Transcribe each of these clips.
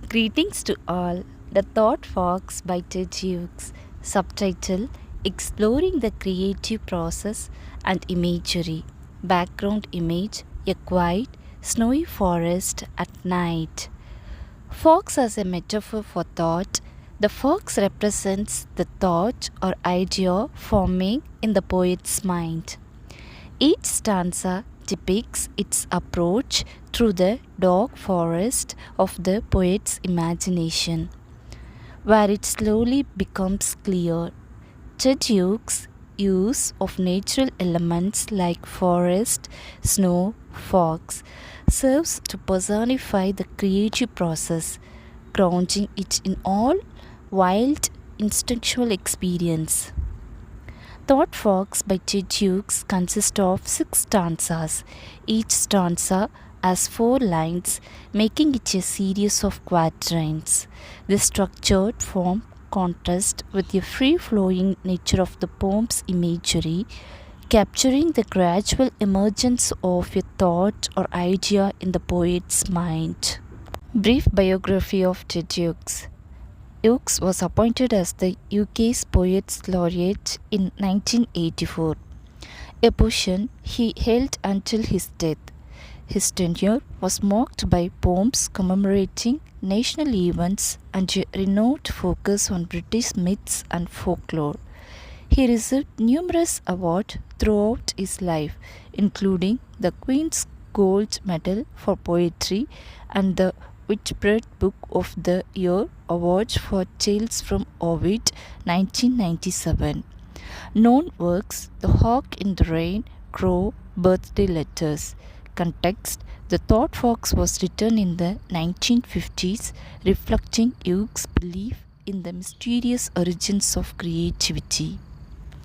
Greetings to all. The Thought Fox by Ted Hughes. Subtitle: Exploring the Creative Process and Imagery. Background image: a quiet, snowy forest at night. Fox as a metaphor for thought. The fox represents the thought or idea forming in the poet's mind. Each stanza depicts its approach through the dark forest of the poet's imagination, where it slowly becomes clear. Ted Hughes' use of natural elements like forest, snow, fox serves to personify the creative process, grounding it in all wild instinctual experience. Thought Fox by Ted Hughes consists of 6 stanzas. Each stanza has 4 lines, making it a series of quatrains. The structured form contrasts with the free-flowing nature of the poem's imagery, capturing the gradual emergence of a thought or idea in the poet's mind. Brief biography of Ted Hughes. Hughes was appointed as the UK's Poets Laureate in 1984, a position he held until his death. His tenure was marked by poems commemorating national events and a renewed focus on British myths and folklore. He received numerous awards throughout his life, including the Queen's Gold Medal for Poetry and the Whitbread Book of the Year Award for Tales from Ovid, 1997. Known works: The Hawk in the Rain, Crow, Birthday Letters. Context: The Thought Fox was written in the 1950s, reflecting Hughes' belief in the mysterious origins of creativity.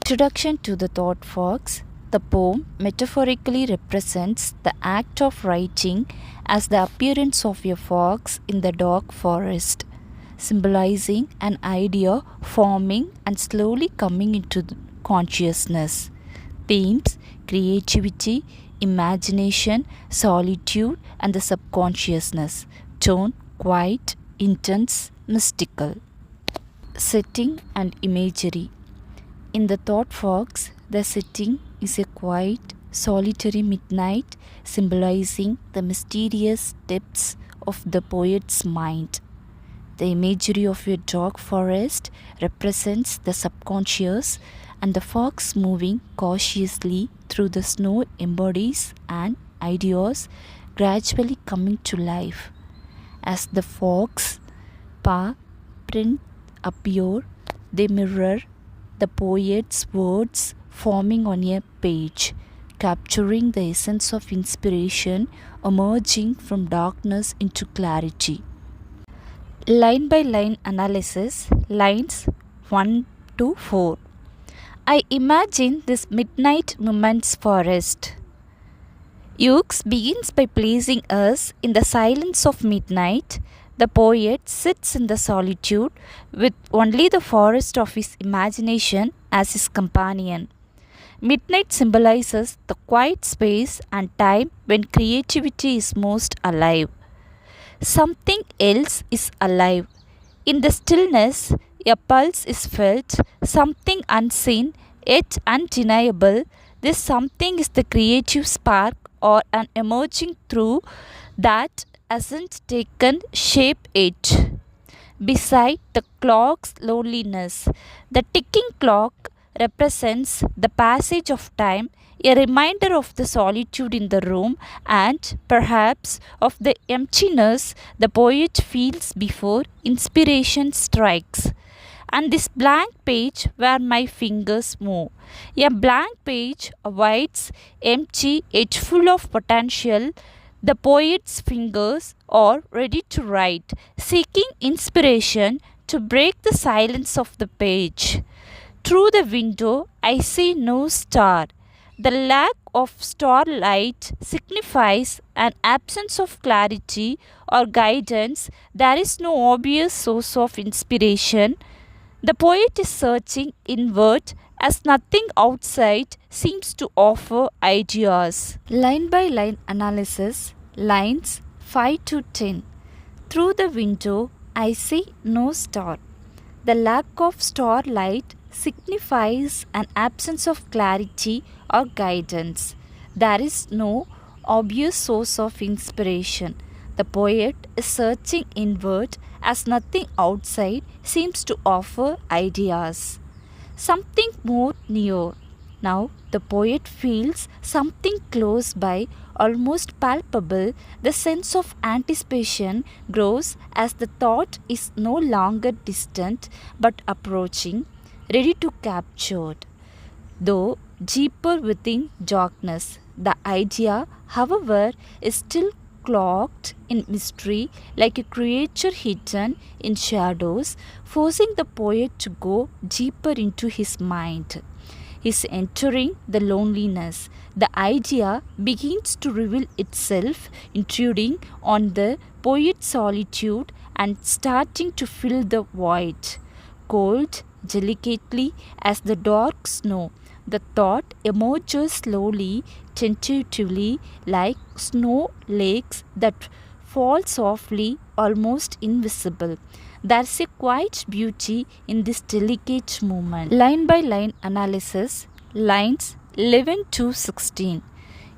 Introduction to The Thought Fox. The poem metaphorically represents the act of writing as the appearance of a fox in the dark forest, symbolizing an idea forming and slowly coming into consciousness. Themes: creativity, imagination, solitude, and the subconsciousness. Tone: quiet, intense, mystical. Setting and imagery. In The Thought Fox, the setting is a quiet, solitary midnight, symbolizing the mysterious depths of the poet's mind. The imagery of a dark forest represents the subconscious, and the fox moving cautiously through the snow embodies an ideas gradually coming to life. As the fox paw print appear, they mirror the poet's words forming on a page, capturing the essence of inspiration emerging from darkness into clarity. Line by line analysis. Lines 1 to 4. I imagine this midnight moment's forest. Hughes begins by placing us in the silence of midnight. The poet sits in the solitude with only the forest of his imagination as his companion. Midnight symbolizes the quiet space and time when creativity is most alive. Something else is alive. In the stillness, a pulse is felt, something unseen yet undeniable. This something is the creative spark or an emerging through that hasn't taken shape yet. Beside the clock's loneliness, the ticking clock represents the passage of time, a reminder of the solitude in the room and perhaps of the emptiness the poet feels before inspiration strikes. And this blank page where my fingers move. A blank page, awaits, empty yet full of potential. The poet's fingers are ready to write, seeking inspiration to break the silence of the page. Through the window, I see no star. The lack of starlight signifies an absence of clarity or guidance. There is no obvious source of inspiration. The poet is searching inward as nothing outside seems to offer ideas. Line by line analysis. Lines 5 to 10. Through the window, I see no star. The lack of starlight signifies an absence of clarity or guidance. There is no obvious source of inspiration. The poet is searching inward as nothing outside seems to offer ideas. Something more near. Now the poet feels something close by, almost palpable. The sense of anticipation grows as the thought is no longer distant but approaching, ready to capture. Though deeper within darkness, the idea, however, is still cloaked in mystery like a creature hidden in shadows, forcing the poet to go deeper into his mind. Is entering the loneliness. The idea begins to reveal itself, intruding on the poet's solitude and starting to fill the void. Cold, delicately as the dark snow, the thought emerges slowly, tentatively, like snow lakes that fall softly, almost invisible. There's a quiet beauty in this delicate movement. Line by line analysis, lines 11 to 16.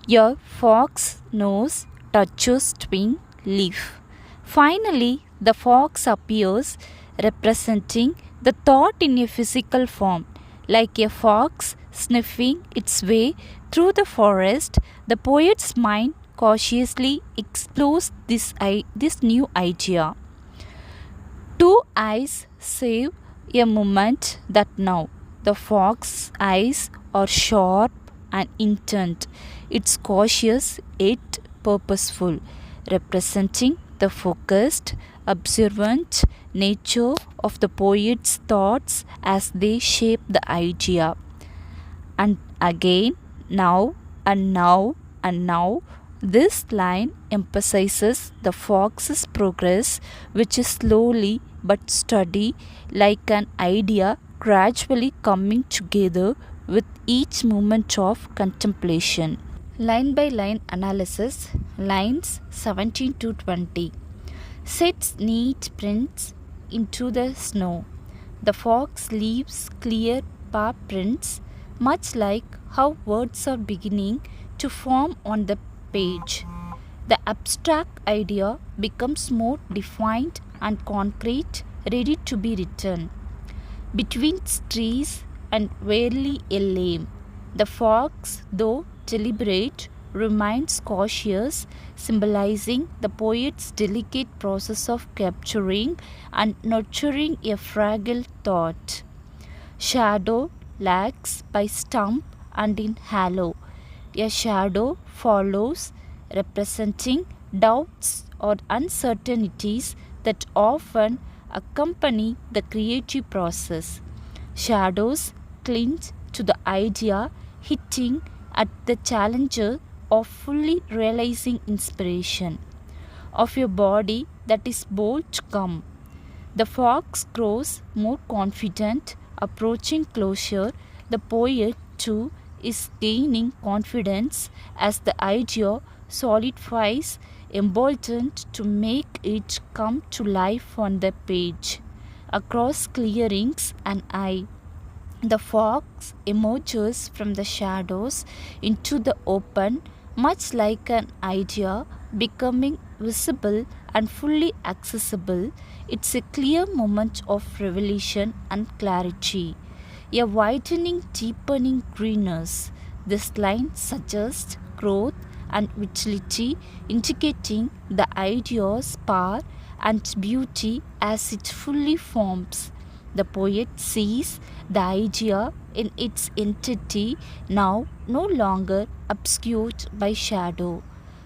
Your fox nose touches twin leaf. Finally, the fox appears, representing the thought in a physical form. Like a fox sniffing its way through the forest, the poet's mind cautiously explores this new idea. Two eyes save a moment that now. The fox's eyes are sharp and intent. It's cautious yet purposeful, representing the focused, observant nature of the poet's thoughts as they shape the idea. And again, now, and now, and now. This line emphasizes the fox's progress, which is slowly but steady, like an idea gradually coming together with each moment of contemplation. Line by line analysis, lines 17 to 20. Sets neat prints into the snow. The fox leaves clear paw prints, much like how words are beginning to form on the page. The abstract idea becomes more defined and concrete, ready to be written. Between trees and barely a lame, the fox, though deliberate, remains cautious, symbolizing the poet's delicate process of capturing and nurturing a fragile thought. Shadow lags by stump and in hollow. A shadow follows, representing doubts or uncertainties that often accompany the creative process. Shadows cling to the idea, hitting at the challenger of fully realizing inspiration. Of a body that is bold to come. The fox grows more confident, approaching closer. The poet, too, is gaining confidence as the idea solidifies, emboldened to make it come to life on the page. Across clearings and eye, the fox emerges from the shadows into the open, much like an idea becoming visible and fully accessible. It's a clear moment of revelation and clarity. A widening, deepening greenness. This line suggests growth and vitality, indicating the idea's power and beauty as it fully forms. The poet sees the idea in its entity, now no longer obscured by shadow.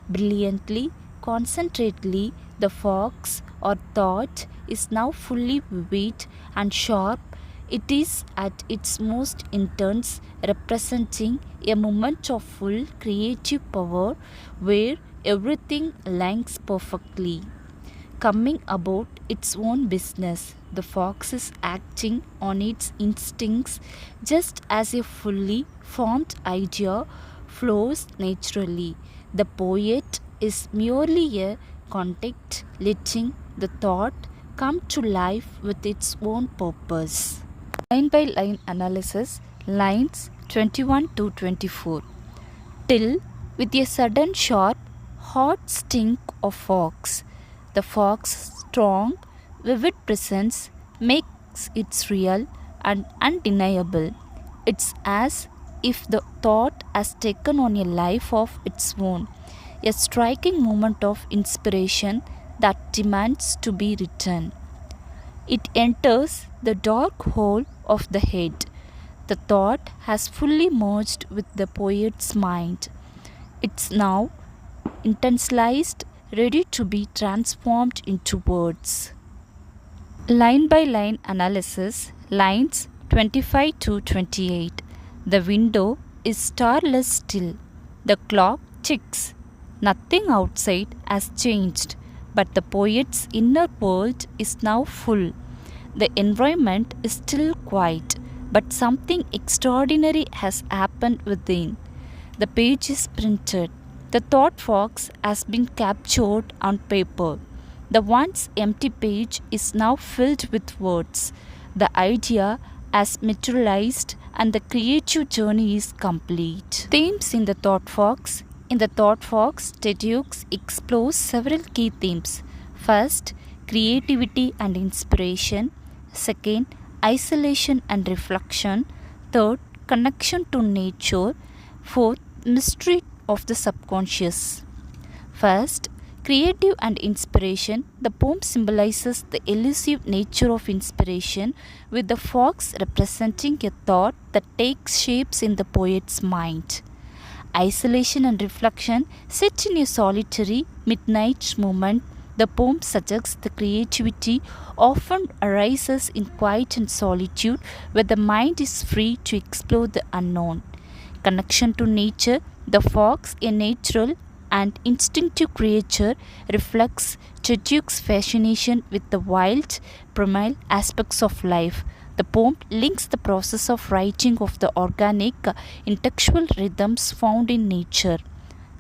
Brilliantly, concentratedly, the fox or thought is now fully vivid and sharp. It is at its most intense, representing a moment of full creative power where everything aligns perfectly. Coming about its own business, the fox is acting on its instincts just as a fully formed idea flows naturally. The poet is merely a contact, letting the thought come to life with its own purpose. Line by line analysis, lines 21 to 24. Till, with a sudden sharp, hot stink of fox, the fox's strong, vivid presence makes it real and undeniable. It's as if the thought has taken on a life of its own, a striking moment of inspiration that demands to be written. It enters the dark hole of the head. The thought has fully merged with the poet's mind. It's now intensized, ready to be transformed into words. Line by line analysis, lines 25 to 28. The window is starless still. The clock ticks. Nothing outside has changed, but the poet's inner world is now full. The environment is still quiet, but something extraordinary has happened within. The page is printed. The thought fox has been captured on paper. The once empty page is now filled with words. The idea has materialized and the creative journey is complete. Themes in the thought fox. In the thought fox, Ted Hughes explores several key themes. First, creativity and inspiration. Second, isolation and reflection. Third, connection to nature. Fourth, mystery of the subconscious. First, creative and inspiration. The poem symbolizes the elusive nature of inspiration, with the fox representing a thought that takes shapes in the poet's mind. Isolation and reflection. Set in a solitary midnight moment, the poem suggests the creativity often arises in quiet and solitude, where the mind is free to explore the unknown. Connection to nature. The fox, a natural and instinctive creature, reflects Ted Hughes' fascination with the wild, primal aspects of life. The poem links the process of writing of the organic, intellectual rhythms found in nature.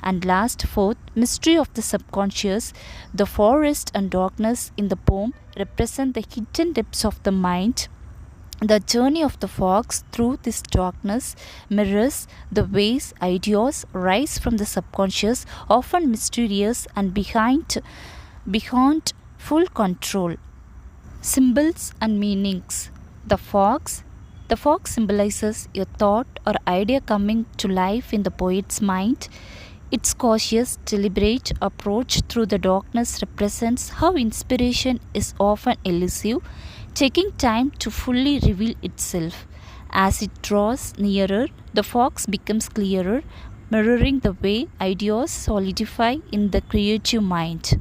And last, fourth, mystery of the subconscious. The forest and darkness in the poem represent the hidden depths of the mind. The journey of the fox through this darkness mirrors the ways ideas rise from the subconscious, often mysterious and beyond full control. Symbols and meanings. The fox symbolizes a thought or idea coming to life in the poet's mind. Its cautious, deliberate approach through the darkness represents how inspiration is often elusive, taking time to fully reveal itself. As it draws nearer, the fox becomes clearer, mirroring the way ideas solidify in the creative mind.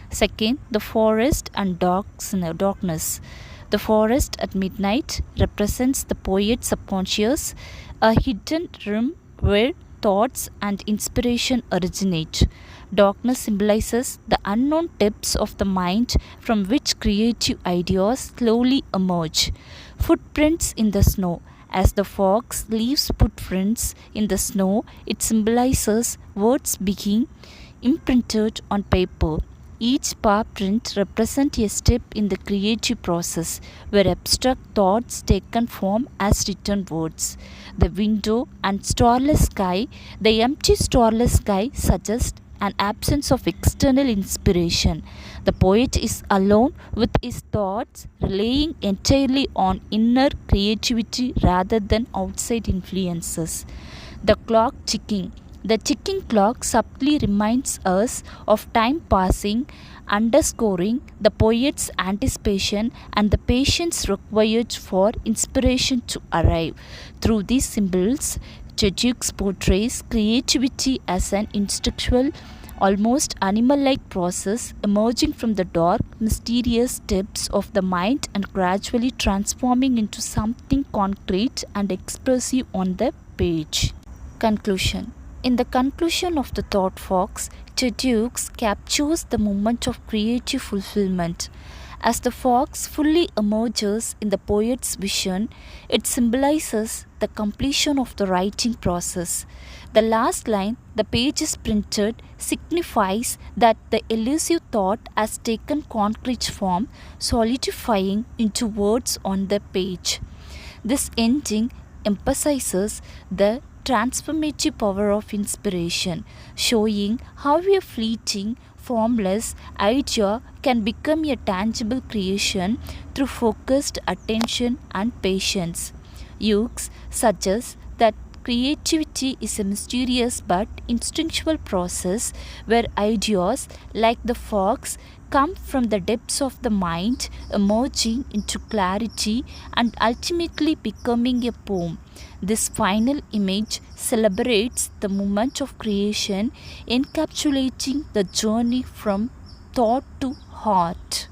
Second, the forest and darkness. The forest at midnight represents the poet's subconscious, a hidden realm where thoughts and inspiration originate. Darkness symbolizes the unknown depths of the mind from which creative ideas slowly emerge. Footprints in the snow. As the fox leaves footprints in the snow, it symbolizes words being imprinted on paper. Each paw print represents a step in the creative process, where abstract thoughts taken form as written words. The window and starless sky. The empty starless sky suggests an absence of external inspiration. The poet is alone with his thoughts, relying entirely on inner creativity rather than outside influences. The clock ticking. The ticking clock subtly reminds us of time passing, underscoring the poet's anticipation and the patience required for inspiration to arrive. Through these symbols, Ted Hughes portrays creativity as an instinctual, almost animal-like process emerging from the dark, mysterious depths of the mind and gradually transforming into something concrete and expressive on the page. Conclusion. In the conclusion of the thought fox, Ted Hughes captures the moment of creative fulfillment. As the fox fully emerges in the poet's vision, it symbolizes the completion of the writing process. The last line, "the page is printed," signifies that the elusive thought has taken concrete form, solidifying into words on the page. This ending emphasizes the transformative power of inspiration, showing how a fleeting, formless idea can become a tangible creation through focused attention and patience. Hughes suggests that creativity is a mysterious but instinctual process where ideas, like the fox, come from the depths of the mind, emerging into clarity and ultimately becoming a poem. This final image celebrates the moment of creation, encapsulating the journey from thought to heart.